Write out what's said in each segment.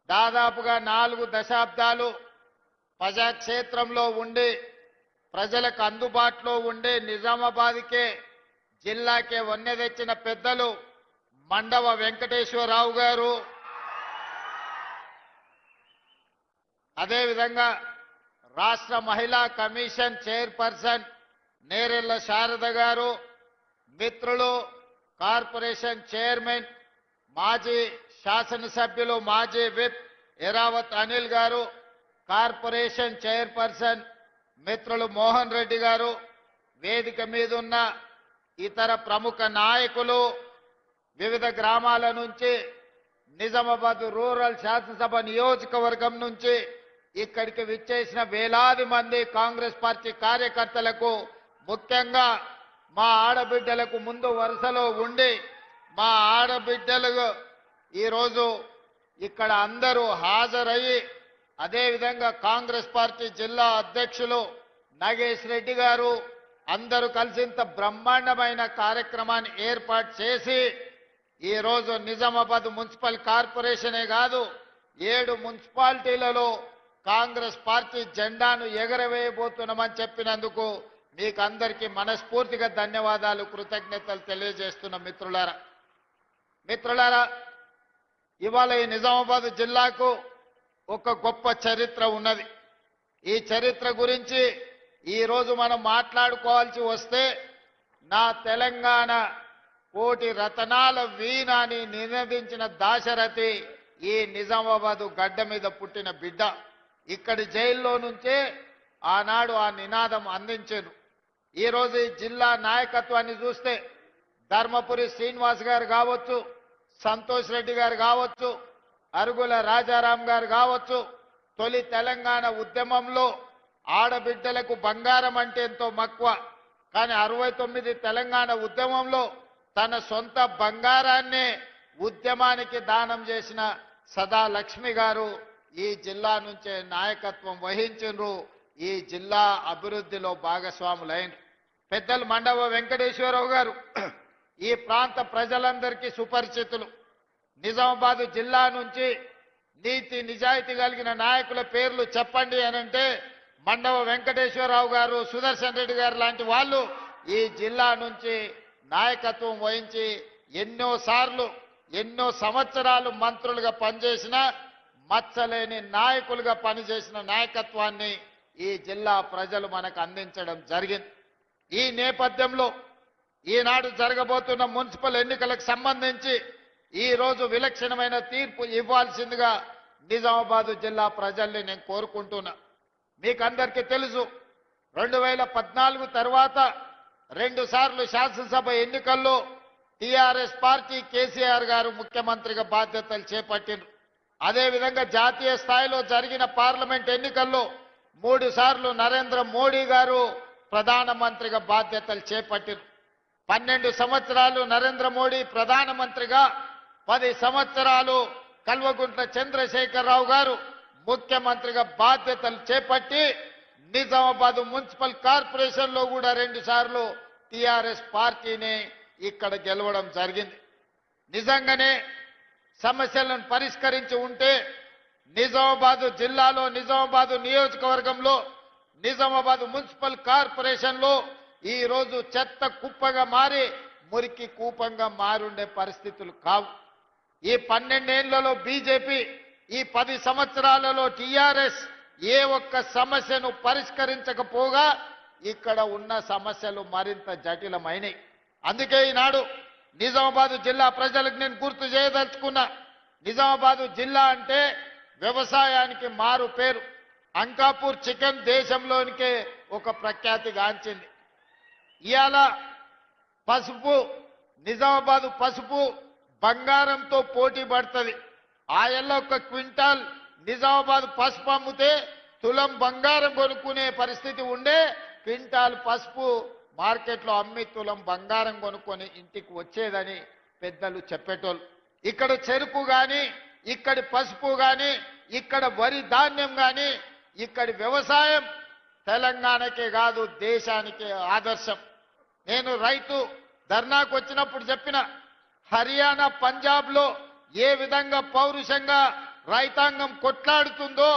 దాదాపుగా 4 దశాబ్దాలు ప్రజాక్షేత్రంలో ఉండి ప్రజలకు అందుబాటులో ఉండే నిజామాబాద్కే జిల్లాకే వన్నె తెచ్చిన పెద్దలు మండవ వెంకటేశ్వరరావు గారు, అదేవిధంగా రాష్ట్ర మహిళా కమిషన్ చైర్పర్సన్ నేరెళ్ల శారద గారు, మిత్రులు కార్పొరేషన్ చైర్మన్ మాజీ శాసనసభ్యులు మాజీ విప్ ఎరావత్ అనిల్ గారు, కార్పొరేషన్ చైర్పర్సన్ మిత్రులు మోహన్ రెడ్డి గారు, వేదిక మీద ఉన్న ఇతర ప్రముఖ నాయకులు, వివిధ గ్రామాల నుంచి నిజామాబాద్ రూరల్ శాసనసభ నియోజకవర్గం నుంచి ఇక్కడికి విచ్చేసిన వేలాది మంది కాంగ్రెస్ పార్టీ కార్యకర్తలకు, ముఖ్యంగా మా ఆడబిడ్డలకు ముందు వరుసలో ఉండి మా ఆడబిడ్డలు ఈరోజు ఇక్కడ అందరూ హాజరయ్యి, అదేవిధంగా కాంగ్రెస్ పార్టీ జిల్లా అధ్యక్షులు నాగేష్ రెడ్డి గారు అందరూ కలిసి ఇంత బ్రహ్మాండమైన కార్యక్రమాన్ని ఏర్పాటు చేసి ఈరోజు నిజామాబాద్ మున్సిపల్ కార్పొరేషనే కాదు 7 మున్సిపాలిటీలలో కాంగ్రెస్ పార్టీ జెండాను ఎగరవేయబోతున్నామని చెప్పినందుకు మీకు అందరికీ మనస్ఫూర్తిగా ధన్యవాదాలు, కృతజ్ఞతలు తెలియజేస్తున్న మిత్రులారా, ఇవాళ ఈ నిజామాబాద్ జిల్లాకు ఒక గొప్ప చరిత్ర ఉన్నది. ఈ చరిత్ర గురించి ఈరోజు మనం మాట్లాడుకోవాల్సి వస్తే నా తెలంగాణ కోటి రతనాల వీణ అని నినదించిన దాశరథి ఈ నిజామాబాద్ గడ్డ మీద పుట్టిన బిడ్డ. ఇక్కడి జైల్లో నుంచే ఆనాడు ఆ నినాదం అందించారు. ఈరోజు ఈ జిల్లా నాయకత్వాన్ని చూస్తే ధర్మపురి శ్రీనివాస్ గారు కావచ్చు, సంతోష్ రెడ్డి గారు కావచ్చు, అరుగుల రాజారాం గారు కావచ్చు, తొలి తెలంగాణ ఉద్యమంలో ఆడబిడ్డలకు బంగారం అంటే ఎంతో మక్కువ, కానీ 69 తెలంగాణ ఉద్యమంలో తన సొంత బంగారాన్నే ఉద్యమానికి దానం చేసిన సదా లక్ష్మి గారు ఈ జిల్లా నుంచే నాయకత్వం వహించారు. ఈ జిల్లా అభివృద్ధిలో భాగస్వాములైన పెద్దలు మండవ వెంకటేశ్వరరావు గారు ఈ ప్రాంత ప్రజలందరికీ సుపరిచితులు. నిజామాబాద్ జిల్లా నుంచి నీతి నిజాయితీ కలిగిన నాయకుల పేర్లు చెప్పండి అనంటే మండవ వెంకటేశ్వరరావు గారు, సుదర్శన్ రెడ్డి గారు లాంటి వాళ్ళు ఈ జిల్లా నుంచి నాయకత్వం వహించి ఎన్నో సంవత్సరాలు మంత్రులుగా పనిచేసిన మచ్చలేని నాయకులుగా పనిచేసిన నాయకత్వాన్ని ఈ జిల్లా ప్రజలు మనకు అందించడం జరిగింది. ఈ నేపథ్యంలో ఈనాడు జరగబోతున్న మున్సిపల్ ఎన్నికలకు సంబంధించి ఈ రోజు విలక్షణమైన తీర్పు ఇవ్వాల్సిందిగా నిజామాబాద్ జిల్లా ప్రజల్ని నేను కోరుకుంటున్నా. మీకు అందరికీ తెలుసు 2014 తర్వాత 2 సార్లు శాసనసభ ఎన్నికల్లో టీఆర్ఎస్ పార్టీ కేసీఆర్ గారు ముఖ్యమంత్రిగా బాధ్యతలు చేపట్టారు. అదేవిధంగా జాతీయ స్థాయిలో జరిగిన పార్లమెంట్ ఎన్నికల్లో 3 సార్లు నరేంద్ర మోడీ గారు ప్రధానమంత్రిగా బాధ్యతలు చేపట్టారు. 12 సంవత్సరాలు నరేంద్ర మోడీ ప్రధానమంత్రిగా, 10 సంవత్సరాలు కల్వకుంట్ల చంద్రశేఖరరావు గారు ముఖ్యమంత్రిగా బాధ్యతలు చేపట్టి నిజామాబాద్ మున్సిపల్ కార్పొరేషన్ లో కూడా 2 సార్లు టీఆర్ఎస్ పార్టీని ఇక్కడ గెలవడం జరిగింది. నిజంగానే సమస్యలను పరిష్కరించి ఉంటే నిజామాబాద్ జిల్లాలో, నిజామాబాద్ నియోజకవర్గంలో, నిజామాబాద్ మున్సిపల్ కార్పొరేషన్ లో ఈ రోజు చెత్త కుప్పగా మారి మురికి కూపంగా మారుండే పరిస్థితులు కావు. ఈ 12 ఏళ్లలో బీజేపీ, ఈ 10 సంవత్సరాలలో టీఆర్ఎస్ ఏ ఒక్క సమస్యను పరిష్కరించకపోగా ఇక్కడ ఉన్న సమస్యలు మరింత జటిలమైనవి. అందుకే ఈనాడు నిజామాబాద్ జిల్లా ప్రజలకు నేను గుర్తు చేయదలుచుకున్నా, నిజామాబాద్ జిల్లా అంటే వ్యవసాయానికి మారు పేరు. అంకాపూర్ చికెన్ దేశంలోనికే ఒక ప్రఖ్యాతి గాంచింది. ఇవాళ పసుపు, నిజామాబాద్ పసుపు బంగారంతో పోటీ పడుతుంది. ఆయల్లో 1 క్వింటాల్ నిజామాబాద్ పసుపు అమ్మితే తులం బంగారం కొనుక్కునే పరిస్థితి ఉండే, క్వింటాల్ పసుపు మార్కెట్లో అమ్మి తులం బంగారం కొనుక్కొని ఇంటికి వచ్చేదని పెద్దలు చెప్పేటోళ్ళు. ఇక్కడ చెరుకు కానీ, ఇక్కడి పసుపు కానీ, ఇక్కడ వరి ధాన్యం కానీ, ఇక్కడి వ్యవసాయం తెలంగాణకే కాదు దేశానికే ఆదర్శం. నేను రైతు ధర్నాకు వచ్చినప్పుడు చెప్పిన, హర్యానా పంజాబ్లో ఏ విధంగా పౌరుషంగా రైతాంగం కొట్లాడుతుందో,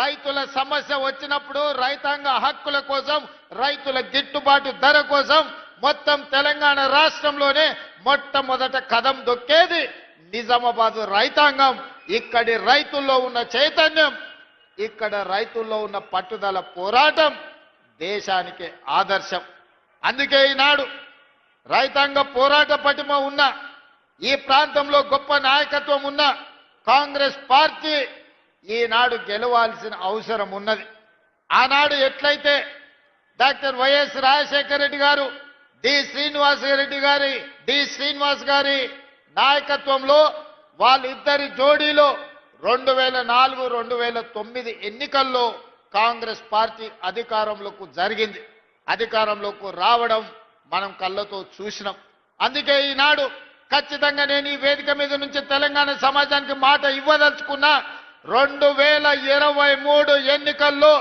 రైతుల సమస్య వచ్చినప్పుడు రైతాంగ హక్కుల కోసం, రైతుల గిట్టుబాటు ధర కోసం మొత్తం తెలంగాణ రాష్ట్రంలోనే మొట్టమొదట కదం దొక్కేది నిజామాబాద్ రైతాంగం. ఇక్కడి రైతుల్లో ఉన్న చైతన్యం, ఇక్కడ రైతుల్లో ఉన్న పట్టుదల పోరాటం దేశానికి ఆదర్శం. అందుకే ఈనాడు రైతాంగ పోరాట పటిమ ఉన్న, ఈ ప్రాంతంలో గొప్ప నాయకత్వం ఉన్న కాంగ్రెస్ పార్టీ ఈనాడు గెలవాల్సిన అవసరం ఉన్నది. ఆనాడు ఎట్లయితే డాక్టర్ వైఎస్ రాజశేఖర రెడ్డి గారు డి శ్రీనివాస్ గారి నాయకత్వంలో వాళ్ళిద్దరి జోడీలో 2004, 2009 ఎన్నికల్లో కాంగ్రెస్ పార్టీ అధికారంలోకి రావడం మనం కళ్ళతో చూసినాం. అందుకే ఈనాడు ఖచ్చితంగా నేను ఈ వేదిక మీద నుంచి తెలంగాణ సమాజానికి మాట ఇవ్వదలుచుకున్నా. 2023 ఎన్నికల్లో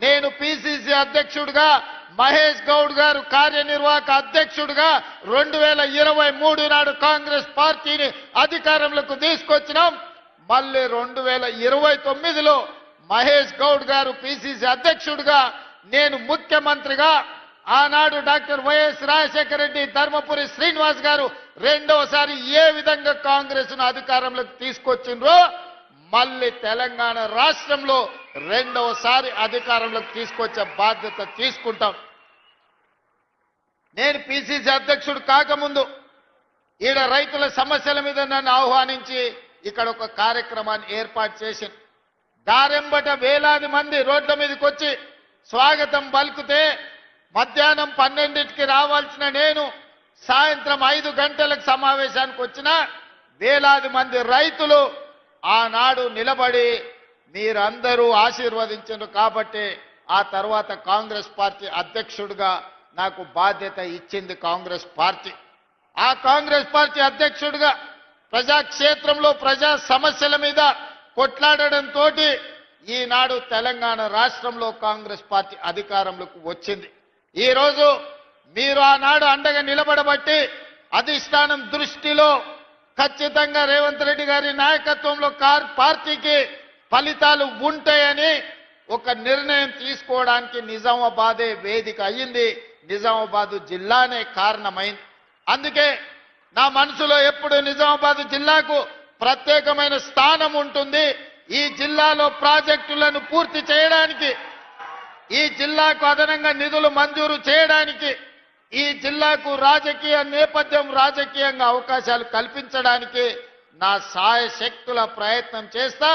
నేను పిసిసి అధ్యక్షుడిగా, మహేష్ గౌడ్ గారు కార్యనిర్వాహక అధ్యక్షుడిగా 2023 నాడు కాంగ్రెస్ పార్టీని అధికారంలోకి తీసుకొచ్చినాం. మళ్ళీ 2029లో మహేష్ గౌడ్ గారు పిసిసి అధ్యక్షుడిగా, నేను ముఖ్యమంత్రిగా, ఆనాడు డాక్టర్ వైఎస్ రాజశేఖర రెడ్డి, ధర్మపురి శ్రీనివాస్ గారు రెండోసారి ఏ విధంగా కాంగ్రెస్ ను అధికారంలోకి తీసుకొచ్చిండ్రో మళ్ళీ తెలంగాణ రాష్ట్రంలో రెండోసారి అధికారంలోకి తీసుకొచ్చే బాధ్యత తీసుకుంటాం. నేను పిసిసి అధ్యక్షుడు కాకముందు ఈడ రైతుల సమస్యల మీద నన్ను ఆహ్వానించి ఇక్కడ ఒక కార్యక్రమాన్ని ఏర్పాటు చేసింది. దారెంబట వేలాది మంది రోడ్ల మీదకి వచ్చి స్వాగతం పలుకుతే మధ్యాహ్నం 12కి రావాల్సిన నేను సాయంత్రం 5 గంటలకు సమావేశానికి వచ్చిన వేలాది మంది రైతులు ఆనాడు నిలబడి మీరందరూ ఆశీర్వదించారు కాబట్టి ఆ తర్వాత కాంగ్రెస్ పార్టీ అధ్యక్షుడిగా నాకు బాధ్యత ఇచ్చింది కాంగ్రెస్ పార్టీ. ఆ కాంగ్రెస్ పార్టీ అధ్యక్షుడిగా ప్రజాక్షేత్రంలో ప్రజా సమస్యల మీద కొట్లాడడంతో ఈనాడు తెలంగాణ రాష్ట్రంలో కాంగ్రెస్ పార్టీ అధికారంలోకి వచ్చింది. ఈరోజు మీరు ఆనాడు అండగా నిలబడబట్టి అధిష్టానం దృష్టిలో ఖచ్చితంగా రేవంత్ రెడ్డి గారి నాయకత్వంలో పార్టీకి ఫలితాలు ఉంటాయని ఒక నిర్ణయం తీసుకోవడానికి నిజామాబాదే వేదిక అయ్యింది. నిజామాబాద్ జిల్లానే కారణమైంది. అందుకే నా మనసులో ఎప్పుడు నిజామాబాద్ జిల్లాకు ప్రత్యేకమైన స్థానం ఉంటుంది. ఈ జిల్లాలో ప్రాజెక్టులను పూర్తి చేయడానికి, ఈ జిల్లాకు అదనంగా నిధులు మంజూరు చేయడానికి, ఈ జిల్లాకు రాజకీయ నేపథ్యం, రాజకీయంగా అవకాశాలు కల్పించడానికి నా సాయశక్తుల ప్రయత్నం చేస్తా.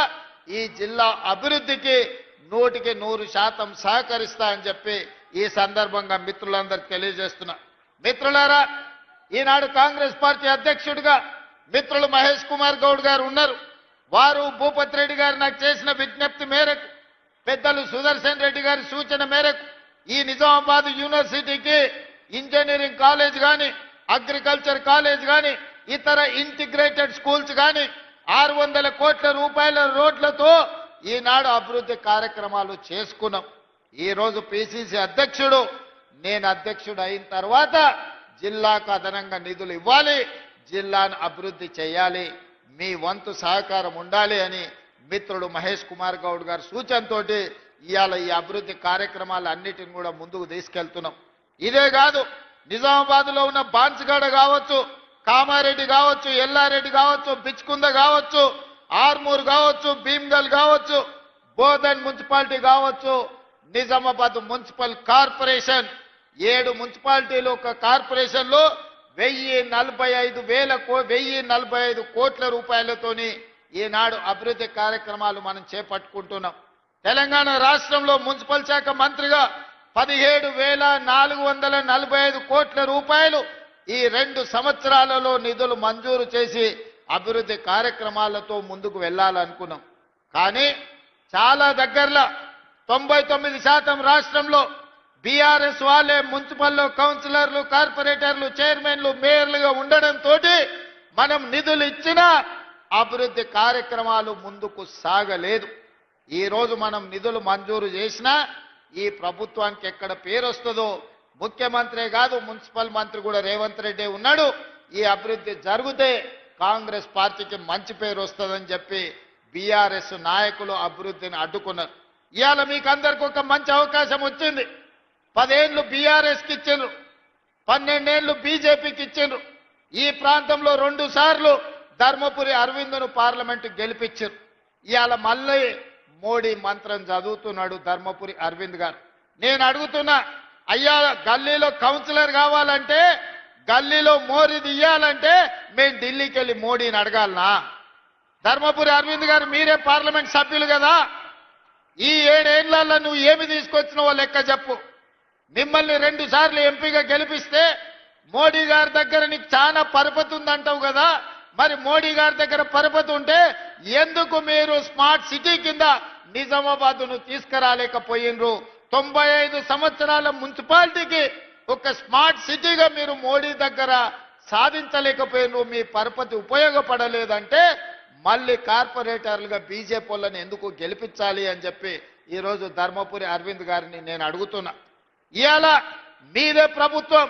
ఈ జిల్లా అభివృద్ధికి 100% సహకరిస్తా అని చెప్పి ఈ సందర్భంగా మిత్రులందరికీ తెలియజేస్తున్నా. మిత్రులారా, ఈనాడు కాంగ్రెస్ పార్టీ అధ్యక్షుడిగా మిత్రులు మహేష్ కుమార్ గౌడ్ గారు ఉన్నారు. వారు భూపతి రెడ్డి గారు నాకు చేసిన విజ్ఞప్తి మేరకు, పెద్దలు సుదర్శన్ రెడ్డి గారి సూచన మేరకు ఈ నిజామాబాద్ యూనివర్సిటీకి ఇంజనీరింగ్ కాలేజ్ కానీ, అగ్రికల్చర్ కాలేజ్ కానీ, ఇతర ఇంటిగ్రేటెడ్ స్కూల్స్ కానీ 600 కోట్ల రూపాయల రోడ్లతో ఈనాడు అభివృద్ధి కార్యక్రమాలు చేసుకున్నాం. ఈరోజు పిసిసి అధ్యక్షుడు, నేను అధ్యక్షుడు అయిన తర్వాత జిల్లాకు అదనంగా నిధులు ఇవ్వాలి, జిల్లాను అభివృద్ధి చేయాలి, మీ వంతు సహకారం ఉండాలి అని మిత్రుడు మహేష్ కుమార్ గౌడ్ గారి సూచనతోటి ఇవాళ ఈ అభివృద్ధి కార్యక్రమాలు అన్నిటిని కూడా ముందుకు తీసుకెళ్తున్నాం. ఇదే కాదు, నిజామాబాద్లో ఉన్న బాన్స్గడ కావచ్చు, కామారెడ్డి కావచ్చు, ఎల్లారెడ్డి కావచ్చు, బిచ్కుంద కావచ్చు, ఆర్మూర్ కావచ్చు, భీమ్గల్ కావచ్చు, బోధన్ మున్సిపాలిటీ కావచ్చు, నిజామాబాద్ మున్సిపల్ కార్పొరేషన్ 7 మున్సిపాలిటీలు ఒక కార్పొరేషన్లో 1045 కోట్ల రూపాయలతోని ఈనాడు అభివృద్ధి కార్యక్రమాలు మనం చేపట్టుకుంటున్నాం. తెలంగాణ రాష్ట్రంలో మున్సిపల్ శాఖ మంత్రిగా 17,445 కోట్ల రూపాయలు ఈ 2 సంవత్సరాలలో నిధులు మంజూరు చేసి అభివృద్ధి కార్యక్రమాలతో ముందుకు వెళ్ళాలనుకున్నాం. కానీ చాలా దగ్గరలో 99% రాష్ట్రంలో బీఆర్ఎస్ వాళ్ళే మున్సిపల్లో కౌన్సిలర్లు, కార్పొరేటర్లు, చైర్మన్లు, మేయర్లుగా ఉండడంతో మనం నిధులు ఇచ్చినా అభివృద్ధి కార్యక్రమాలు ముందుకు సాగలేదు. ఈరోజు మనం నిధులు మంజూరు చేసినా ఈ ప్రభుత్వానికి ఎక్కడ పేరు వస్తుందో, ముఖ్యమంత్రే కాదు మున్సిపల్ మంత్రి కూడా రేవంత్ రెడ్డి ఉన్నాడు, ఈ అభివృద్ధి జరిగితే కాంగ్రెస్ పార్టీకి మంచి పేరు వస్తుందని చెప్పి బీఆర్ఎస్ నాయకులు అభివృద్ధిని అడ్డుకున్నారు. ఇవాళ మీకు అందరికి ఒక మంచి అవకాశం వచ్చింది. 10 ఏళ్లు బీఆర్ఎస్కి ఇచ్చిండ్రు, 12 ఏళ్లు బీజేపీకి ఇచ్చిండ్రు. ఈ ప్రాంతంలో 2 సార్లు ధర్మపురి అరవింద్ను పార్లమెంటు గెలిపించారు. ఇవాళ మళ్ళీ మోడీ మంత్రం చదువుతున్నాడు ధర్మపురి అరవింద్ గారు. నేను అడుగుతున్నా, అయ్యా గల్లీలో కౌన్సిలర్ కావాలంటే, గల్లీలో మోరీ తీయాలంటే మేము ఢిల్లీకి వెళ్ళి మోడీని అడగాలనా? ధర్మపురి అరవింద్ గారు మీరే పార్లమెంట్ సభ్యులు కదా, ఈ 7 ఏళ్లలో నువ్వు ఏమి తీసుకొచ్చినావో లెక్క చెప్పు. మిమ్మల్ని 2 సార్లు ఎంపీగా గెలిపిస్తే మోడీ గారి దగ్గర నీకు చాలా పరపతి ఉందంటావు కదా, మరి మోడీ గారి దగ్గర పరపతి ఉంటే ఎందుకు మీరు స్మార్ట్ సిటీ కింద నిజామాబాద్ను తీసుకురాలేకపోయినరు? 95 సంవత్సరాల మున్సిపాలిటీకి ఒక స్మార్ట్ సిటీగా మీరు మోడీ దగ్గర సాధించలేకపోయినరు. మీ పరపతి ఉపయోగపడలేదంటే మళ్ళీ కార్పొరేటర్లుగా బీజేపీ వాళ్ళని ఎందుకు గెలిపించాలి అని చెప్పి ఈరోజు ధర్మపురి అరవింద్ గారిని నేను అడుగుతున్నా. ఇవాళ మీరే ప్రభుత్వం,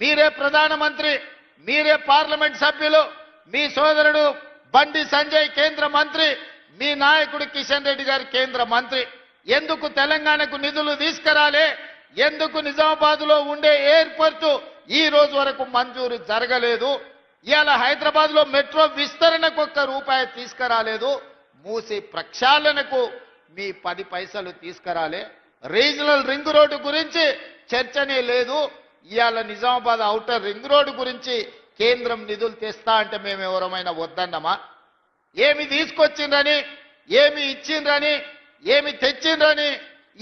మీరే ప్రధానమంత్రి, మీరే పార్లమెంట్ సభ్యులు, మీ సోదరుడు బండి సంజయ్ కేంద్ర మంత్రి, మీ నాయకుడు కిషన్ రెడ్డి గారు కేంద్ర మంత్రి. ఎందుకు తెలంగాణకు నిధులు తీసుకురాలే? ఎందుకు నిజామాబాద్లో ఉండే ఎయిర్పోర్టు ఈ రోజు వరకు మంజూరు జరగలేదు? ఇవాళ హైదరాబాద్లో మెట్రో విస్తరణకు ₹1 తీసుకురాలేదు. మూసి ప్రక్షాళనకు మీ 10 పైసలు తీసుకురాలే. రీజనల్ రింగ్ రోడ్డు గురించి చర్చనే లేదు. ఇవాళ నిజామాబాద్ ఔటర్ రింగ్ రోడ్డు గురించి కేంద్రం నిధులు తెస్తా అంటే మేము ఎవరమైనా వద్దన్నమా? ఏమి తీసుకొచ్చిండ్రని, ఏమి ఇచ్చిండ్రని, ఏమి తెచ్చిండ్రని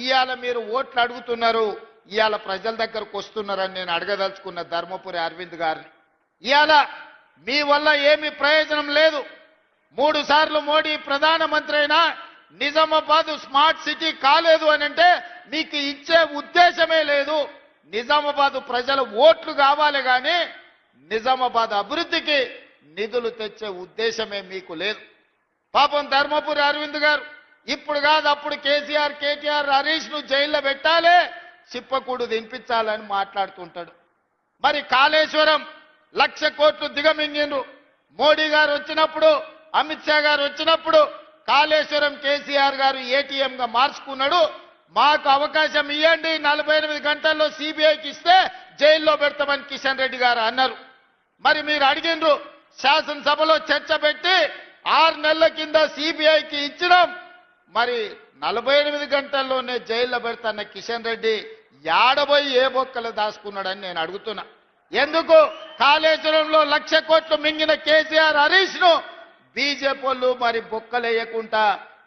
ఇవాళ మీరు ఓట్లు అడుగుతున్నారు, ఇవాళ ప్రజల దగ్గరకు వస్తున్నారని నేను అడగదలుచుకున్న ధర్మపురి అరవింద్ గారిని. ఇవాళ మీ వల్ల ఏమి ప్రయోజనం లేదు. 3 సార్లు మోడీ ప్రధానమంత్రి అయినా నిజామాబాద్ స్మార్ట్ సిటీ కాలేదు అని అంటే మీకు ఇచ్చే ఉద్దేశమే లేదు. నిజామాబాద్ ప్రజల ఓట్లు కావాలి కానీ నిజామాబాద్ అభివృద్ధికి నిధులు తెచ్చే ఉద్దేశమే మీకు లేదు. పాపం ధర్మపురి అరవింద్ గారు ఇప్పుడు కాదు అప్పుడు కేసీఆర్, కేటీఆర్, హరీష్ ను జైల్లో పెట్టాలి, చిప్పకూడు తినిపించాలని మాట్లాడుతుంటాడు. మరి కాళేశ్వరం 1,00,000 కోట్లు దిగమింగిండ్రు. మోడీ గారు వచ్చినప్పుడు, అమిత్ షా గారు వచ్చినప్పుడు కాళేశ్వరం కేసీఆర్ గారు ఏటీఎంగా మార్చుకున్నాడు. మాకు అవకాశం ఇవ్వండి, 48 గంటల్లో సిబిఐకి ఇస్తే జైల్లో పెడతామని కిషన్ రెడ్డి గారు అన్నారు. మరి మీరు అడిగిండ్రు, శాసనసభలో చర్చ పెట్టి 6 నెలల కింద సిబిఐకి ఇచ్చినాం. మరి 48 గంటల్లోనే జైల్లో పెడతాన్న కిషన్ రెడ్డి యాడబోయి ఏ బొక్కలు దాచుకున్నాడని నేను అడుగుతున్నా. ఎందుకు కాళేశ్వరంలో 1,00,000 కోట్లు మింగిన కేసీఆర్, హరీష్ ను బీజేపీ వాళ్ళు మరి బొక్కలేయకుండా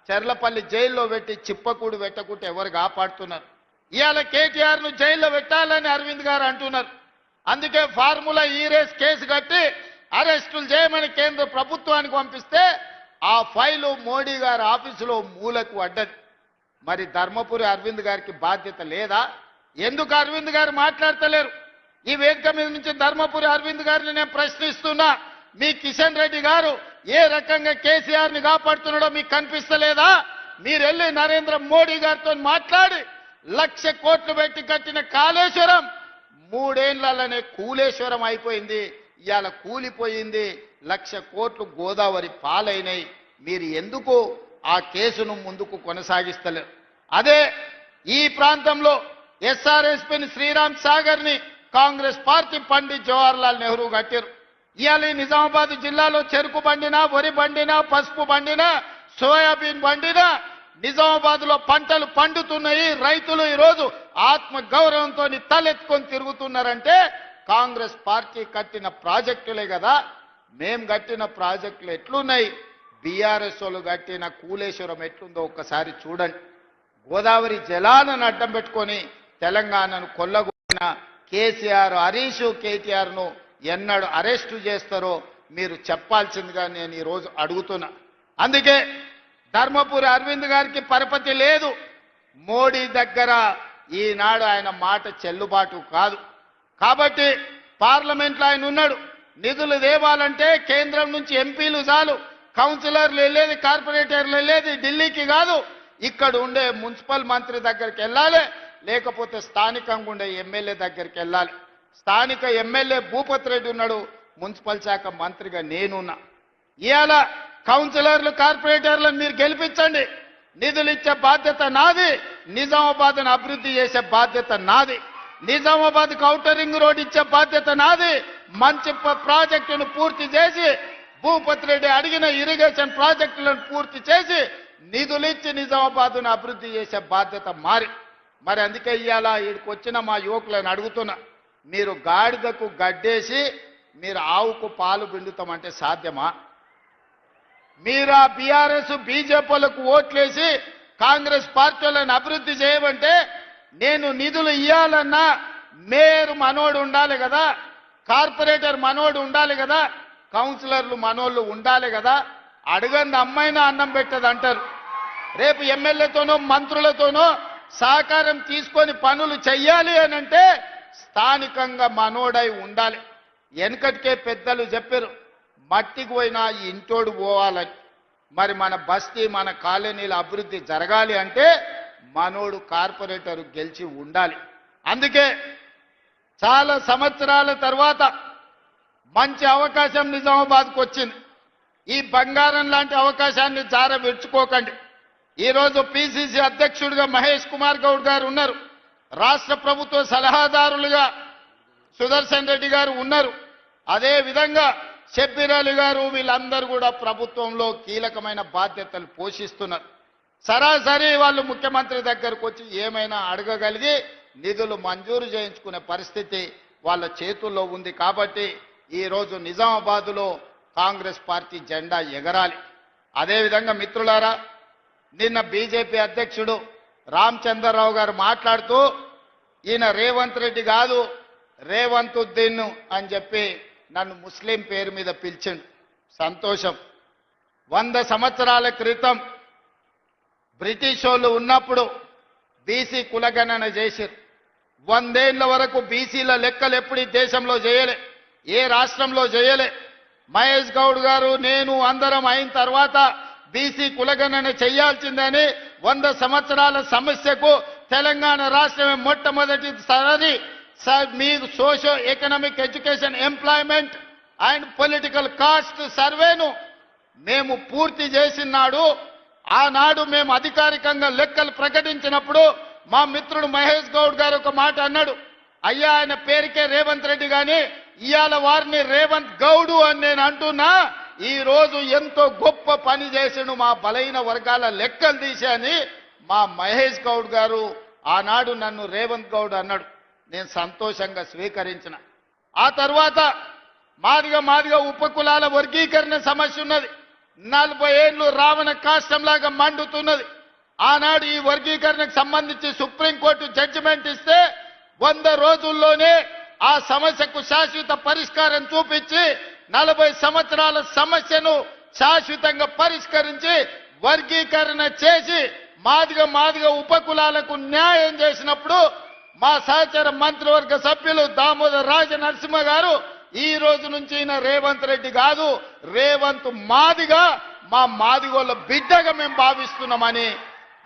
చెర్లపల్లి జైల్లో పెట్టి చిప్పకూడు పెట్టకుంటే ఎవరు కాపాడుతున్నారు? ఇవాళ కేటీఆర్ ను జైల్లో పెట్టాలని అరవింద్ గారు అంటున్నారు. అందుకే ఫార్ములా ఈ రేస్ కేసు కట్టి అరెస్టులు చేయమని కేంద్ర ప్రభుత్వానికి పంపిస్తే ఆ ఫైలు మోడీ గారి ఆఫీసులో మూలకు అడ్డది. మరి ధర్మపురి అరవింద్ గారికి బాధ్యత లేదా? ఎందుకు అరవింద్ గారు మాట్లాడతలేరు? ఈ వేదిక మీద నుంచి ధర్మపురి అరవింద్ గారిని నేను ప్రశ్నిస్తున్నా. మీ కిషన్ రెడ్డి గారు ఏ రకంగా కేసీఆర్ ని కాపాడుతున్నాడో మీకు కనిపిస్తలేదా? మీరు వెళ్ళి నరేంద్ర మోడీ గారితో మాట్లాడి 1,00,000 కోట్లు పెట్టి కట్టిన కాళేశ్వరం 3 ఏళ్లలోనే కూలేశ్వరం అయిపోయింది. ఇవాళ కూలిపోయింది. 1,00,000 కోట్లు గోదావరి పాలైనాయి. మీరు ఎందుకు ఆ కేసును ముందుకు కొనసాగిస్తలేరు? అదే ఈ ప్రాంతంలో ఎస్ఆర్ఎస్పీని శ్రీరామ్ సాగర్ ని కాంగ్రెస్ పార్టీ పండిత్ జవహర్లాల్ నెహ్రూ కట్టారు. ఇవాళ నిజామాబాద్ జిల్లాలో చెరుకు బండినా, వరి బండినా, పసుపు బండినా, సోయాబీన్ బండినా నిజామాబాద్ లో పంటలు పండుతున్నాయి. రైతులు ఈరోజు ఆత్మ గౌరవంతో తలెత్తుకొని తిరుగుతున్నారంటే కాంగ్రెస్ పార్టీ కట్టిన ప్రాజెక్టులే కదా. మేం కట్టిన ప్రాజెక్టులు ఎట్లున్నాయి, బీఆర్ఎస్ వాళ్ళు కట్టిన కూలేశ్వరం ఎట్లుందో ఒక్కసారి చూడండి. గోదావరి జలాలను అడ్డం పెట్టుకొని తెలంగాణను కొల్లగొట్టిన కేసీఆర్, హరీష్, కేటీఆర్ ను ఎన్నడు అరెస్టు చేస్తారో మీరు చెప్పాల్సిందిగా నేను ఈరోజు అడుగుతున్నా. అందుకే ధర్మపురి అరవింద్ గారికి పరపతి లేదు. మోడీ దగ్గర ఈనాడు ఆయన మాట చెల్లుబాటు కాదు. కాబట్టి పార్లమెంట్లో ఆయన ఉన్నాడు. నిధులు దేవాలంటే కేంద్రం నుంచి ఎంపీలు చాలు, కౌన్సిలర్లు వెళ్ళేది, కార్పొరేటర్లు వెళ్ళేది ఢిల్లీకి కాదు, ఇక్కడ ఉండే మున్సిపల్ మంత్రి దగ్గరికి వెళ్ళాలి, లేకపోతే స్థానికంగా ఉండే ఎమ్మెల్యే దగ్గరికి వెళ్ళాలి. స్థానిక ఎమ్మెల్యే భూపతి రెడ్డి ఉన్నాడు, మున్సిపల్ శాఖ మంత్రిగా నేనున్నా. ఇవాళ కౌన్సిలర్లు కార్పొరేటర్లను మీరు గెలిపించండి, నిధులు ఇచ్చే బాధ్యత నాది, నిజామాబాద్ను అభివృద్ధి చేసే బాధ్యత నాది, నిజామాబాద్ ఔటర్ రింగ్ రోడ్ ఇచ్చే బాధ్యత నాది, మంచి ప్రాజెక్టును పూర్తి చేసి భూపతి రెడ్డి అడిగిన ఇరిగేషన్ ప్రాజెక్టులను పూర్తి చేసి నిధులిచ్చి నిజామాబాద్ను అభివృద్ధి చేసే బాధ్యత మరి అందుకే ఇవాళ ఇక్కడికి వచ్చిన మా యువకులను అడుగుతున్నా, మీరు గాడిదకు గడ్డేసి మీరు ఆవుకు పాలు పిండుతామంటే సాధ్యమా? మీరు ఆ బీఆర్ఎస్ బీజేపీలకు ఓట్లేసి కాంగ్రెస్ పార్టీలను అభివృద్ధి చేయమంటే నేను నిధులు ఇవ్వాలన్నా మేయర్ మనోడు ఉండాలి కదా, కార్పొరేటర్ మనోడు ఉండాలి కదా, కౌన్సిలర్లు మనోళ్ళు ఉండాలి కదా, అడగంది అమ్మాయినా అన్నం పెట్టదు అంటారు. రేపు ఎమ్మెల్యేతోనో మంత్రులతోనో సహకారం తీసుకొని పనులు చెయ్యాలి అనంటే స్థానికంగా మనోడై ఉండాలి. వెనకటికే పెద్దలు చెప్పారు, మట్టికి పోయినా ఈ ఇంటోడు పోవాలని. మరి మన బస్తీ మన కాలనీల అభివృద్ధి జరగాలి అంటే మనోడు కార్పొరేటర్ గెలిచి ఉండాలి. అందుకే చాలా సంవత్సరాల తర్వాత మంచి అవకాశం నిజామాబాద్కు వచ్చింది. ఈ బంగారం లాంటి అవకాశాన్ని జారవిడ్చుకోకండి. ఈరోజు పిసిసి అధ్యక్షుడిగా మహేష్ కుమార్ గౌడ్ గారు ఉన్నారు, రాష్ట్ర ప్రభుత్వ సలహాదారులుగా సుదర్శన్ రెడ్డి గారు ఉన్నారు, అదే విధంగా షబ్బీర్ అలీ గారు, వీళ్ళందరూ కూడా ప్రభుత్వంలో కీలకమైన బాధ్యతలు పోషిస్తున్నారు. సరాసరి వాళ్ళు ముఖ్యమంత్రి దగ్గరకు వచ్చి ఏమైనా అడగగలిగి నిధులు మంజూరు చేయించుకునే పరిస్థితి వాళ్ళ చేతుల్లో ఉంది. కాబట్టి ఈరోజు నిజామాబాద్లో కాంగ్రెస్ పార్టీ జెండా ఎగరాలి. అదేవిధంగా మిత్రులారా, నిన్న బీజేపీ అధ్యక్షుడు రామచంద్రరావు గారు మాట్లాడుతూ ఈయన రేవంత్ రెడ్డి కాదు రేవంతుద్దీన్ అని చెప్పి నన్ను ముస్లిం పేరు మీద పిలిచిండు. సంతోషం. 100 సంవత్సరాల క్రితం బ్రిటిష్ వాళ్ళు ఉన్నప్పుడు బీసీ కులగణన చేశారు. 100 ఏళ్ల వరకు బీసీల లెక్కలు ఎప్పుడు ఈ దేశంలో చేయలే, ఏ రాష్ట్రంలో చేయలే. మహేష్ గౌడ్ గారు నేను అందరం అయిన తర్వాత బీసీ కులగణన చేయాల్సిందని 100 సంవత్సరాల సమస్యకు తెలంగాణ రాష్ట్రమే మొట్టమొదటిసారి మీరు socio economic education employment and political cost సర్వేను మేము పూర్తి చేసినాడు. ఆనాడు మేము అధికారికంగా లెక్కలు ప్రకటించినప్పుడు మా మిత్రుడు మహేష్ గౌడ్ గారు ఒక మాట అన్నాడు, అయ్యా ఆయన పేరుకే రేవంత్ రెడ్డి కానీ ఇవాళ వారిని రేవంత్ గౌడు అని నేను అంటున్నా. ఈ రోజు ఎంతో గొప్ప పని చేసిండు మా బలైన వర్గాల లెక్కలు తీశాని మా మహేష్ గౌడ్ గారు ఆనాడు నన్ను రేవంత్ గౌడ్ అన్నాడు. నేను సంతోషంగా స్వీకరించిన. ఆ తర్వాత మాదిగా ఉపకులాల వర్గీకరణ సమస్య ఉన్నది. 40 ఏళ్ళు రావణ కాష్టంలాగా మండుతున్నది. ఆనాడు ఈ వర్గీకరణకు సంబంధించి సుప్రీంకోర్టు జడ్జిమెంట్ ఇస్తే 100 రోజుల్లోనే ఆ సమస్యకు శాశ్వత పరిష్కారం చూపించి 40 సంవత్సరాల సమస్యను శాశ్వతంగా పరిష్కరించి వర్గీకరణ చేసి మాదిగా ఉపకులాలకు న్యాయం చేసినప్పుడు మా సహచర మంత్రివర్గ సభ్యులు దామోదర్ రాజనరసింహ గారు ఈ రోజు నుంచి ఈయన రేవంత్ రెడ్డి కాదు రేవంత్ మాదిగా మా మాదిగోళ్ళ బిడ్డగా మేము భావిస్తున్నామని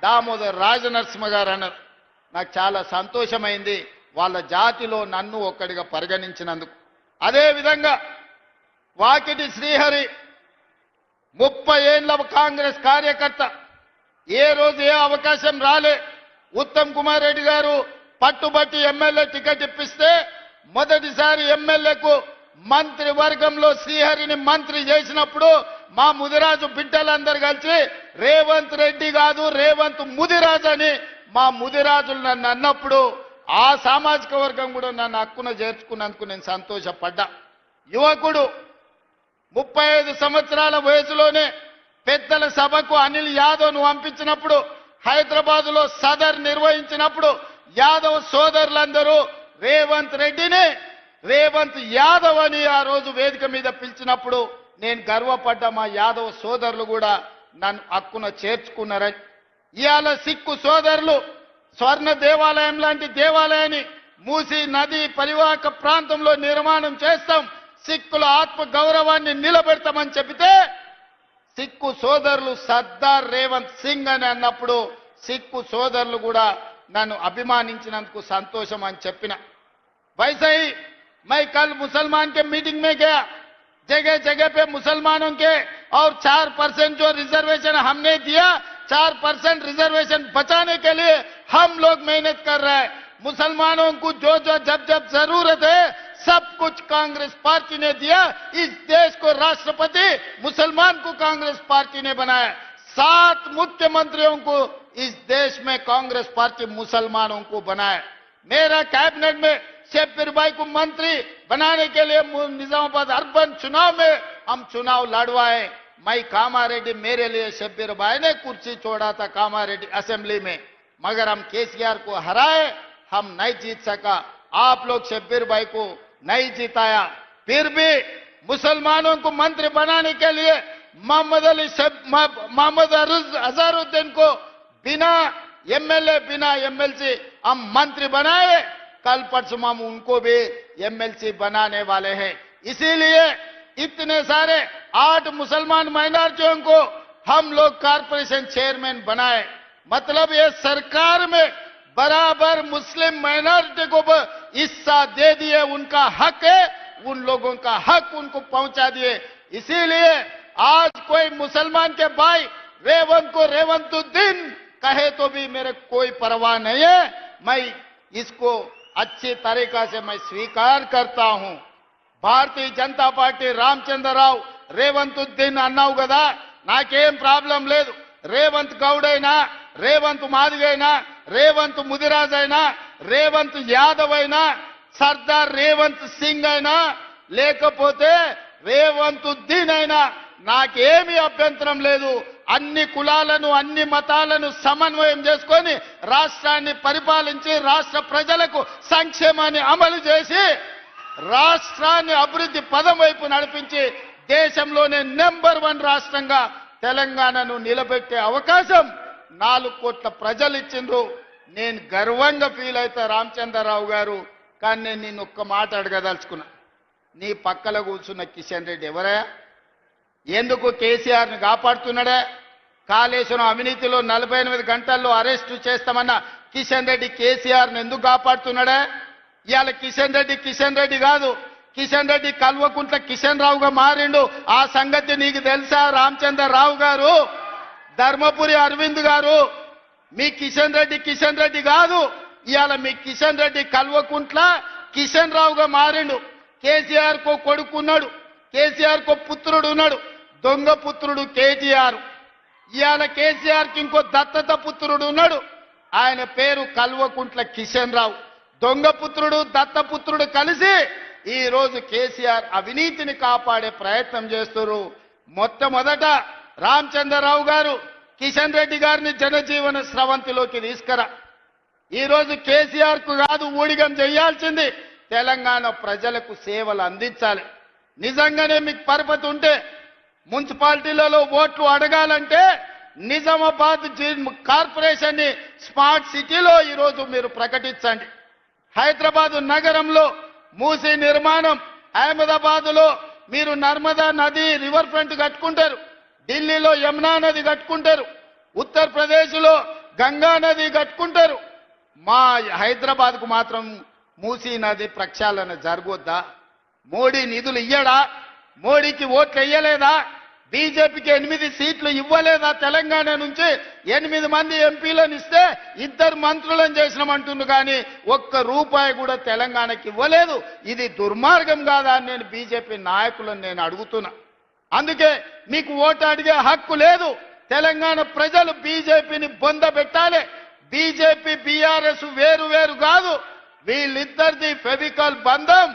దామోదర్ రాజనరసింహ గారు అన్నారు. నాకు చాలా సంతోషమైంది వాళ్ళ జాతిలో నన్ను ఒక్కడిగా పరిగణించినందుకు. అదేవిధంగా వాకిటి శ్రీహరి 30 ఏళ్ల కాంగ్రెస్ కార్యకర్త, ఏ రోజు ఏ అవకాశం రాలే. ఉత్తమ్ కుమార్ రెడ్డి గారు పట్టుబట్టి ఎమ్మెల్యే టికెట్ ఇప్పిస్తే మొదటిసారి ఎమ్మెల్యేకు మంత్రివర్గంలో శ్రీహరిని మంత్రి చేసినప్పుడు మా ముదిరాజు బిడ్డలందరూ కలిసి రేవంత్ రెడ్డి కాదు రేవంత్ ముదిరాజు అని మా ముదిరాజులు నన్ను అన్నప్పుడు ఆ సామాజిక వర్గం కూడా నన్ను హక్కున చేర్చుకున్నందుకు నేను సంతోషపడ్డా. యువకుడు 35 సంవత్సరాల వయసులోనే పెద్దల సభకు అనిల్ యాదవ్ను పంపించినప్పుడు హైదరాబాదులో సదర్ నిర్వహించినప్పుడు యాదవ్ సోదరులందరూ రేవంత్ రెడ్డిని రేవంత్ యాదవ్ అని ఆ రోజు వేదిక మీద పిలిచినప్పుడు నేను గర్వపడ్డా. మా యాదవ్ సోదరులు కూడా నన్ను హక్కున చేర్చుకున్నారని. ఇవాళ సిక్కు సోదరులు స్వర్ణ దేవాలయం లాంటి దేవాలయాన్ని మూసీ నది పరివాహక ప్రాంతంలో నిర్మాణం చేస్తాం, సిక్కుల ఆత్మ గౌరవాన్ని నిలబెడతామని చెబితే సిక్కు సోదరులు సర్దార్ రేవంత్ సింగ్ అని అన్నప్పుడు సిక్కు సోదరులు కూడా నన్ను అభిమానించినందుకు సంతోషం అని చెప్పిన. वैसे ही मैं कल मुसलमान के मीटिंग में गया, जगह जगह पे मुसलमानों के और 4% जो रिजर्वेशन हमने दिया, 4% रिजर्वेशन बचाने के लिए हम लोग मेहनत कर रहे हैं। मुसलमानों को जो जो जब जब जरूरत है सब कुछ कांग्रेस पार्टी ने दिया। इस देश को राष्ट्रपति मुसलमान को कांग्रेस पार्टी ने बनाया। 7 मुख्यमंत्रियों को इस देश में कांग्रेस पार्टी मुसलमानों को बनाया। मेरा कैबिनेट में शब्बीर भाई को मंत्री बनाने के लिए निजामाबाद अर्बन चुनाव में हम चुनाव लड़वाए। मैं कामारेड्डी, मेरे लिए शब्बीर भाई ने कुर्सी छोड़ा था कामारेड्डी असेंबली में, मगर हम केसीआर को हराए, हम नहीं जीत सका। आप लोग शब्बीर भाई को नहीं जिताया। फिर भी मुसलमानों को मंत्री बनाने के लिए मोहम्मद अजहरुद्दीन को बिना एमएलए बिना एमएलसी हम मंत्री बनाए। कल परसों हम उनको भी एमएलसी बनाने वाले हैं। इसीलिए इतने सारे 8 मुसलमान माइनॉरिटियों को हम लोग कॉर्पोरेशन चेयरमैन बनाए। मतलब ये सरकार में बराबर मुस्लिम माइनॉरिटी को हिस्सा दे दिए। उनका हक है, उन लोगों का हक उनको पहुंचा दिए। इसीलिए आज कोई मुसलमान के भाई रेवंत को रेवंतुद्दीन कहे तो भी मेरे कोई परवाह नहीं है। मैं इसको अच्छी तरीका से मैं स्वीकार करता हूं। भारतीय जनता पार्टी రామచంద్రరావు రేవంతుద్దీన్ అన్నావు కదా, నాకేం ప్రాబ్లం లేదు. రేవంత్ గౌడ్ అయినా, రేవంత్ మాదిగ అయినా, రేవంత్ ముదిరాజ్ అయినా, రేవంత్ యాదవ్ అయినా, సర్దార్ రేవంత్ సింగ్ అయినా, లేకపోతే రేవంతుద్దీన్ అయినా నాకేమీ అభ్యంతరం లేదు. అన్ని కులాలను అన్ని మతాలను సమన్వయం చేసుకొని రాష్ట్రాన్ని పరిపాలించి రాష్ట్ర ప్రజలకు సంక్షేమాన్ని అమలు చేసి రాష్ట్రాన్ని అభివృద్ధి పదం వైపు నడిపించి దేశంలోనే నెంబర్ 1 రాష్ట్రంగా తెలంగాణను నిలబెట్టే అవకాశం 4 కోట్ల ప్రజలు ఇచ్చిండ్రు. నేను గర్వంగా ఫీల్ అవుతా రామచంద్రరావు గారు. కానీ నేను నిన్ను ఒక్క మాట అడగదలుచుకున్నా. నీ పక్కల కూర్చున్న కిషన్ రెడ్డి ఎవరయ్యా? ఎందుకు కేసీఆర్ని కాపాడుతున్నాడే? కాళేశ్వరం అవినీతిలో 48 గంటల్లో అరెస్టు చేస్తామన్న కిషన్ రెడ్డి కేసీఆర్ని ఎందుకు కాపాడుతున్నాడే? ఇవాళ కిషన్ రెడ్డి కాదు, కిషన్ రెడ్డి కల్వకుంట్ల కిషన్ రావుగా మారిండు. ఆ సంగతి నీకు తెలుసా రామచంద్రరావు గారు? ధర్మపురి అరవింద్ గారు, మీ కిషన్ రెడ్డి కాదు. ఇవాళ మీ కిషన్ రెడ్డి కల్వకుంట్ల కిషన్ రావుగా మారిండు. కేసీఆర్ కో కొడుకున్నాడు, కేసీఆర్ కో పుత్రుడు ఉన్నాడు, దొంగ పుత్రుడు కేటీఆర్. ఇవాళ కేసీఆర్ కి ఇంకో దత్తత పుత్రుడు ఉన్నాడు, ఆయన పేరు కల్వకుంట్ల కిషన్ రావు. దొంగ పుత్రుడు దత్తపుత్రుడు కలిసి ఈ రోజు కేసీఆర్ అవినీతిని కాపాడే ప్రయత్నం చేస్తున్నారు. మొట్టమొదట రామచంద్రరావు గారు కిషన్ రెడ్డి గారిని జనజీవన స్రవంతిలోకి తీసుకురా. ఈ రోజు కేసీఆర్ కు కాదు ఊడిగం చేయాల్సింది, తెలంగాణ ప్రజలకు సేవలు అందించాలి. నిజంగానే మీకు పరపతి ఉంటే మున్సిపాలిటీలలో ఓట్లు అడగాలంటే నిజామాబాద్ కార్పొరేషన్ ని స్మార్ట్ సిటీలో ఈ రోజు మీరు ప్రకటించండి. హైదరాబాద్ నగరంలో మూసీ నిర్మాణం, అహ్మదాబాద్ లో మీరు నర్మదా నది రివర్ ఫ్రంట్ కట్టుకుంటారు, ఢిల్లీలో యమునా నది కట్టుకుంటారు, ఉత్తరప్రదేశ్ లో గంగా నది కట్టుకుంటారు. మా హైదరాబాద్ కు మాత్రం మూసీ నది ప్రక్షాళన జరగొద్దా? మోడీ నిధులు ఇయ్యడా? మోడీకి ఓట్లు ఇయ్యలేదా? బీజేపీకి 8 సీట్లు ఇవ్వలేదా? తెలంగాణ నుంచి 8 మంది ఎంపీలను ఇస్తే 2 మంత్రులను చేసినామంటున్నారు, కానీ ₹1 కూడా తెలంగాణకి ఇవ్వలేదు. ఇది దుర్మార్గం కాదా అని నేను బీజేపీ నాయకులను నేను అడుగుతున్నా. అందుకే మీకు ఓటు అడిగే హక్కు లేదు. తెలంగాణ ప్రజలు బీజేపీని బొందబెట్టాలి. బీజేపీ బీఆర్ఎస్ వేరు వేరు కాదు, వీళ్ళిద్దరిది ఫెవికల్ బంధం.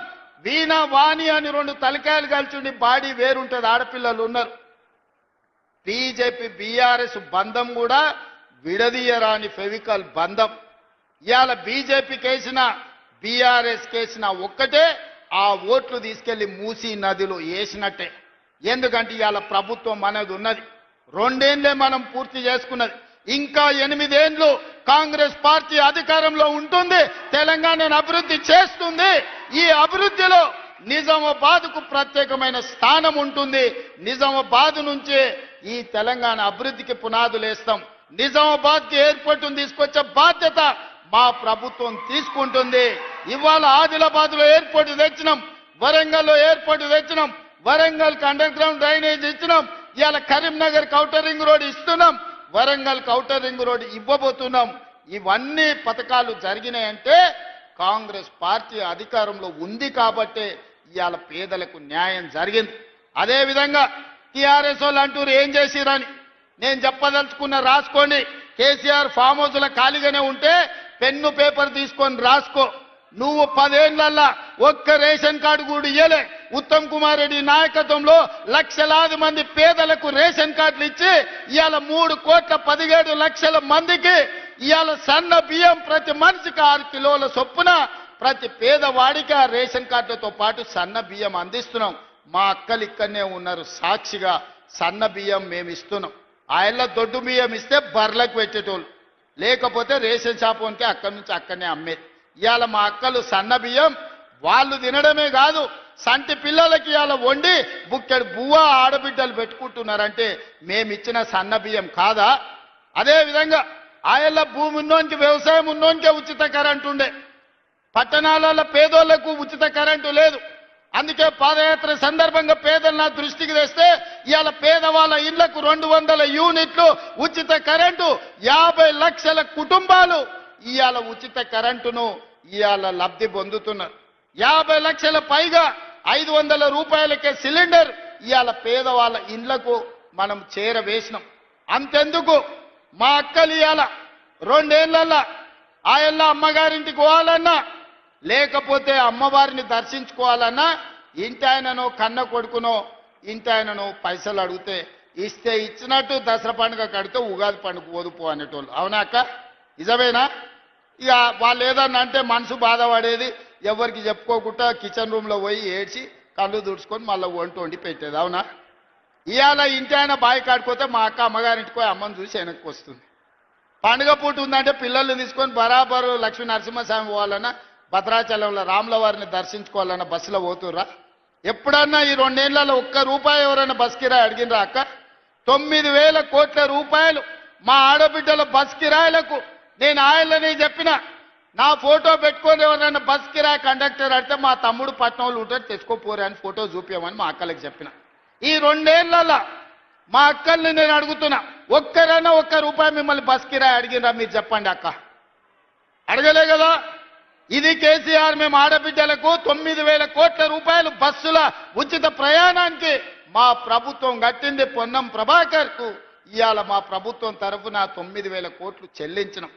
వీణ వాణి అని 2 తలకాయలు కలిసి బాడీ వేరుంటుంది, ఆడపిల్లలు ఉన్నారు. బీజేపీ బీఆర్ఎస్ బంధం కూడా విడదీయరాని ఫెవికల్ బంధం. ఇవాళ బీజేపీ కేసిన బీఆర్ఎస్ కేసిన ఒక్కటే, ఆ ఓట్లు తీసుకెళ్లి మూసీ నదిలో వేసినట్టే. ఎందుకంటే ఇవాళ ప్రభుత్వం అనేది ఉన్నది, 2 ఏళ్లే మనం పూర్తి చేసుకున్నది. ఇంకా 8 ఏళ్లు కాంగ్రెస్ పార్టీ అధికారంలో ఉంటుంది, తెలంగాణను అభివృద్ధి చేస్తుంది. ఈ అభివృద్ధిలో నిజామాబాద్ కు ప్రత్యేకమైన స్థానం ఉంటుంది. నిజామాబాద్ నుంచే ఈ తెలంగాణ అభివృద్ధికి పునాదులు వేస్తాం. నిజామాబాద్ కి ఎయిర్పోర్ట్ తీసుకొచ్చే బాధ్యత మా ప్రభుత్వం తీసుకుంటుంది. ఇవాళ ఆదిలాబాద్ లో ఎయిర్పోర్ట్ తెచ్చినాం, వరంగల్లో ఎయిర్పోర్ట్ తెచ్చినాం, వరంగల్ అండర్ గ్రౌండ్ డ్రైనేజ్ ఇచ్చినాం, ఇవాళ కరీంనగర్ ఔటర్ రింగ్ రోడ్ ఇస్తున్నాం, వరంగల్ ఔటర్ రింగ్ రోడ్ ఇవ్వబోతున్నాం. ఇవన్నీ పథకాలు జరిగినాయంటే కాంగ్రెస్ పార్టీ అధికారంలో ఉంది కాబట్టే ఇవాళ పేదలకు న్యాయం జరిగింది. అదేవిధంగా టీఆర్ఎస్ వాళ్ళు అంటూరు ఏం చేసిరని, నేను చెప్పదలుచుకున్న రాసుకోండి. కేసీఆర్ ఫామ్ హౌస్ల ఖాళీగానే ఉంటే పెన్ను పేపర్ తీసుకొని రాసుకో. నువ్వు 10 ఏళ్లల్లా ఒక్క రేషన్ కార్డు కూడా ఇయ్యలే. ఉత్తమ్ కుమార్ రెడ్డి నాయకత్వంలో లక్షలాది మంది పేదలకు రేషన్ కార్డులు ఇచ్చి ఇవాళ 3,17,00,000 మందికి ఇవాళ సన్న బియ్యం ప్రతి మనిషికి 6 కిలోల చొప్పున ప్రతి పేదవాడికి ఆ రేషన్ కార్డులతో పాటు సన్న బియ్యం అందిస్తున్నాం. మా అక్కలు ఇక్కడనే ఉన్నారు సాక్షిగా. సన్న బియ్యం మేము ఇస్తున్నాం. ఆయల్ల దొడ్డు బియ్యం ఇస్తే బర్లకు పెట్టేటోళ్ళు, లేకపోతే రేషన్ షాప్ వనికి అక్కడి నుంచి అక్కడనే అమ్మేది. ఇవాళ మా అక్కలు సన్న బియ్యం వాళ్ళు తినడమే కాదు, సంటి పిల్లలకి ఇవాళ వండి బుక్కెడు బువ్వ ఆడబిడ్డలు పెట్టుకుంటున్నారంటే మేమిచ్చిన సన్న బియ్యం కాదా? అదేవిధంగా ఆయల్ల భూమి ఉన్నోనికి, వ్యవసాయం ఉన్నోనికే ఉచిత కరెంటు ఉండే, పట్టణాలలో పేదోళ్లకు ఉచిత కరెంటు లేదు. అందుకే పాదయాత్ర సందర్భంగా పేదలు నా దృష్టికి తెస్తే ఇవాళ పేదవాళ్ళ ఇళ్లకు 200 యూనిట్లు ఉచిత కరెంటు, 50 లక్షల కుటుంబాలు ఇవాళ ఉచిత కరెంటును ఇవాళ లబ్ధి పొందుతున్నారు. 50 లక్షల పైగా 500 రూపాయలకే సిలిండర్ ఇవాళ పేదవాళ్ళ ఇళ్లకు మనం చేరవేసినాం. అంతెందుకు మా అక్కలు ఇవాళ 2 ఏళ్లలో ఆయల్ల అమ్మగారింటికి పోవాలన్నా, లేకపోతే అమ్మవారిని దర్శించుకోవాలన్నా ఇంటి ఆయననో కన్న కొడుకునో ఇంటి ఆయననో పైసలు అడిగితే ఇస్తే ఇచ్చినట్టు దసరా పండుగ కడితే ఉగాది పండుగ పోదుపో అనేటోళ్ళు. అవునా అక్క? నిజమేనా? ఇక వాళ్ళు ఏదన్నా అంటే మనసు బాధపడేది, ఎవరికి చెప్పుకోకుండా కిచెన్ రూమ్లో పోయి ఏడ్చి కళ్ళు దుడుచుకొని మళ్ళీ వండి పెట్టేది. అవునా? ఇవాళ ఇంటి ఆయన బావి కాడిపోతే మా అక్క అమ్మగారింటికి పోయి అమ్మని చూసి వెనక్కి వస్తుంది. పండుగ పూట ఉందంటే పిల్లల్ని తీసుకొని బరాబరు లక్ష్మీ నరసింహస్వామి పోవాలన్నా, భద్రాచలంలో రాముల వారిని దర్శించుకోవాలన్న బస్సులో పోతుర్రా? ఎప్పుడన్నా ఈ 2 ఏళ్లలో ₹1 ఎవరైనా బస్ కిరాయి అడిగినరా అక్క? 9,000 కోట్ల రూపాయలు మా ఆడబిడ్డల బస్ కిరాయిలకు నేను ఆయనని చెప్పిన, నా ఫోటో పెట్టుకొని ఎవరైనా బస్ కిరాయి కండక్టర్ అడితే మా తమ్ముడు పట్నంలో ఉంటాడు తెచ్చుకోపోరే అని ఫోటో చూపించమని మా అక్కలకు చెప్పిన. ఈ 2 ఏళ్లలో మా అక్కల్ని నేను అడుగుతున్నా, ఒక్కరైనా ₹1 మిమ్మల్ని బస్ కిరాయి అడిగినరా? మీరు చెప్పండి అక్క. అడగలే కదా? ఇది కేసీఆర్ మేము ఆడబిడ్డలకు 9,000 కోట్ల రూపాయలు బస్సుల ఉచిత ప్రయాణానికి మా ప్రభుత్వం కట్టింది. పొన్నం ప్రభాకర్ కు ఇవాళ మా ప్రభుత్వం తరఫున 9,000 కోట్లు చెల్లించినాం.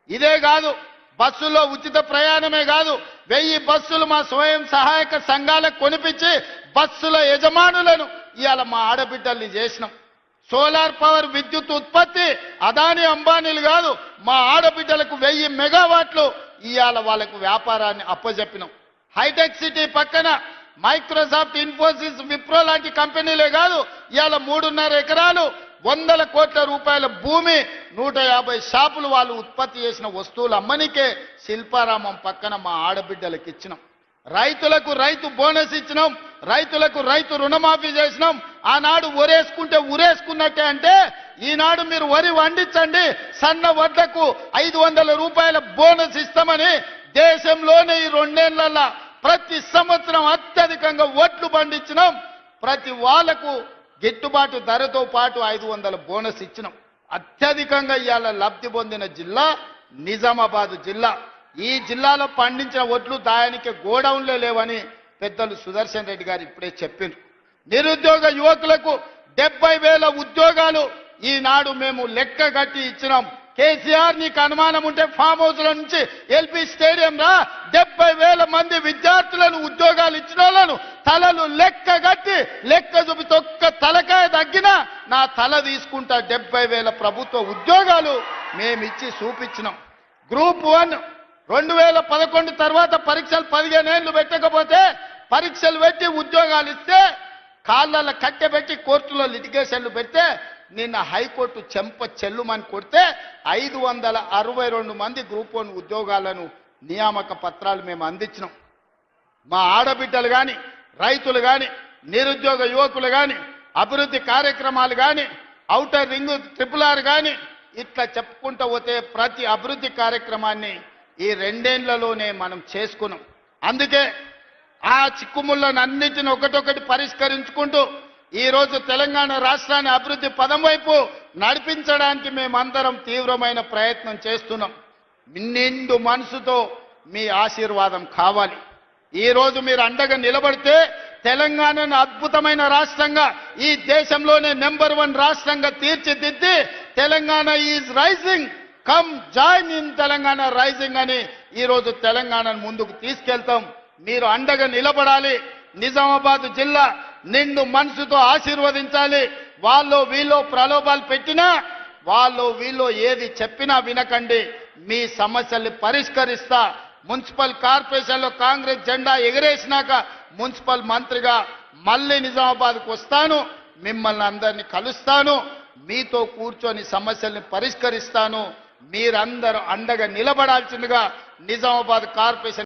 ఇదే కాదు, బస్సులో ఉచిత ప్రయాణమే కాదు, 1000 బస్సులు మా స్వయం సహాయక సంఘాలకు కొనిపించి బస్సుల యజమానులను ఇవాళ మా ఆడబిడ్డల్ని చేసినాం. సోలార్ పవర్ విద్యుత్ ఉత్పత్తి అదాని అంబానీలు కాదు, మా ఆడబిడ్డలకు 1000 మెగావాట్లు ఇవాళ వాళ్ళకు వ్యాపారాన్ని అప్పజెప్పినాం. హైటెక్ సిటీ పక్కన మైక్రోసాఫ్ట్, ఇన్ఫోసిస్, విప్రో లాంటి కంపెనీలే కాదు ఇవాళ 3.5 ఎకరాలు 100 కోట్ల రూపాయల భూమి, 150 షాపులు వాళ్ళు ఉత్పత్తి చేసిన వస్తువులు అమ్మనికే శిల్పారామం పక్కన మా ఆడబిడ్డలకు ఇచ్చినాం. రైతులకు రైతు బోనస్ ఇచ్చినాం, రైతులకు రైతు రుణమాఫీ చేసినాం. ఆనాడు ఒరేసుకుంటే ఉరేసుకున్నట్టే అంటే ఈనాడు మీరు వరి వండించండి, సన్న వడ్లకు 500 రూపాయల బోనస్ ఇస్తామని దేశంలోనే ఈ 2 ఏళ్లలో ప్రతి సంవత్సరం అత్యధికంగా వడ్లు పండించినాం. ప్రతి వాళ్లకు గిట్టుబాటు ధరతో పాటు 500 బోనస్ ఇచ్చినాం. అత్యధికంగా ఇవాళ లబ్ధి పొందిన జిల్లా నిజామాబాద్ జిల్లా. ఈ జిల్లాలో పండించిన వడ్లు దాయానికి గోడౌన్లే లేవని పెద్దలు సుదర్శన్ రెడ్డి గారు ఇప్పుడే చెప్పిండ్రు. నిరుద్యోగ యువకులకు 70,000 ఉద్యోగాలు ఈనాడు మేము లెక్క కట్టి ఇచ్చినాం. కేసీఆర్ నీకు అనుమానం ఉంటే ఫామ్ హౌస్ల నుంచి ఎల్పీ స్టేడియం రా, 70,000 మంది విద్యార్థులను ఉద్యోగాలు ఇచ్చిన వాళ్ళను తలలు లెక్క కట్టి లెక్క చూపి ఒక్క తలకాయ తగ్గినా నా తల తీసుకుంటా. 70,000 ప్రభుత్వ ఉద్యోగాలు మేమిచ్చి చూపించినాం. గ్రూప్ 1 2011 తర్వాత పరీక్షలు 15 ఏళ్లు పెట్టకపోతే పరీక్షలు పెట్టి ఉద్యోగాలు ఇస్తే కాళ్ళ కట్టెబెట్టి కోర్టులో లిటిగేషన్లు పెడితే నిన్న హైకోర్టు చెంప చెల్లుమని కొడితే 562 మంది గ్రూప్ 1 ఉద్యోగాలను నియామక పత్రాలు మేము అందించినాం. మా ఆడబిడ్డలు కానీ, రైతులు కానీ, నిరుద్యోగ యువకులు కానీ, అభివృద్ధి కార్యక్రమాలు కానీ, ఔటర్ రింగ్ RRR కానీ ఇట్లా చెప్పుకుంటూ పోతే ప్రతి అభివృద్ధి కార్యక్రమాన్ని ఈ 2 ఏళ్లలోనే మనం చేసుకున్నాం. అందుకే ఆ చిక్కుముళ్ళను అన్నిటిని ఒకటొకటి పరిష్కరించుకుంటూ ఈ రోజు తెలంగాణ రాష్ట్రాన్ని అభివృద్ధి పదం వైపు నడిపించడానికి మేమందరం తీవ్రమైన ప్రయత్నం చేస్తున్నాం. నిండు మనసుతో మీ ఆశీర్వాదం కావాలి. ఈ రోజు మీరు అండగా నిలబడితే తెలంగాణను అద్భుతమైన రాష్ట్రంగా, ఈ దేశంలోనే నెంబర్ 1 రాష్ట్రంగా తీర్చిదిద్ది Telangana is rising, come join in Telangana rising అని ఈ రోజు తెలంగాణను ముందుకు తీసుకెళ్తాం. మీరు అండగా నిలబడాలి. నిజామాబాద్ జిల్లా నిండు మనసుతో ఆశీర్వదించాలి. వాళ్ళు వీళ్ళు ప్రలోభాలు పెట్టినా, వాళ్ళు వీళ్ళు ఏది చెప్పినా వినకండి. మీ సమస్యల్ని పరిష్కరిస్తా. మున్సిపల్ కార్పొరేషన్లో కాంగ్రెస్ జెండా ఎగరేసినాక మున్సిపల్ మంత్రిగా మళ్ళీ నిజామాబాద్కు వస్తాను. మిమ్మల్ని అందరినీ కలుస్తాను. మీతో కూర్చొని సమస్యల్ని పరిష్కరిస్తాను. మీరందరూ అండగా నిలబడాల్సిందిగా నిజామాబాద్ కార్పొరేషన్